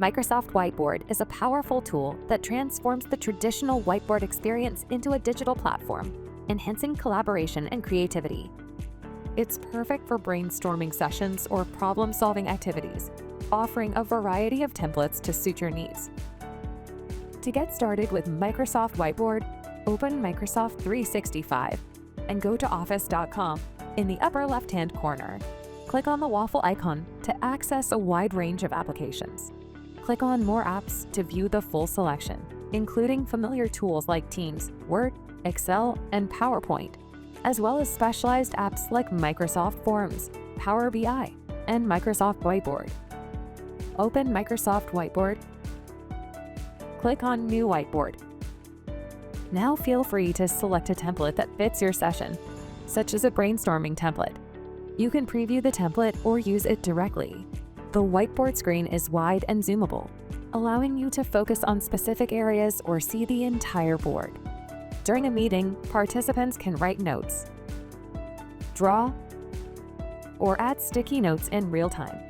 Microsoft Whiteboard is a powerful tool that transforms the traditional whiteboard experience into a digital platform, enhancing collaboration and creativity. It's perfect for brainstorming sessions or problem-solving activities, offering a variety of templates to suit your needs. To get started with Microsoft Whiteboard, open Microsoft 365 and go to office.com in the upper left-hand corner. Click on the waffle icon to access a wide range of applications. Click on More Apps to view the full selection, including familiar tools like Teams, Word, Excel, and PowerPoint, as well as specialized apps like Microsoft Forms, Power BI, and Microsoft Whiteboard. Open Microsoft Whiteboard. Click on New Whiteboard. Now feel free to select a template that fits your session, such as a brainstorming template. You can preview the template or use it directly. The whiteboard screen is wide and zoomable, allowing you to focus on specific areas or see the entire board. During a meeting, participants can write notes, draw, or add sticky notes in real time.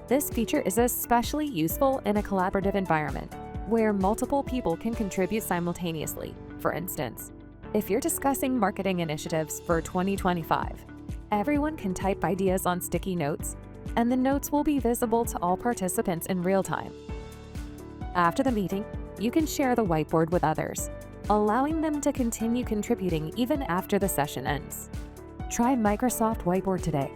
This feature is especially useful in a collaborative environment where multiple people can contribute simultaneously. For instance, if you're discussing marketing initiatives for 2025, everyone can type ideas on sticky notes, and the notes will be visible to all participants in real time. After the meeting, you can share the whiteboard with others, allowing them to continue contributing even after the session ends. Try Microsoft Whiteboard today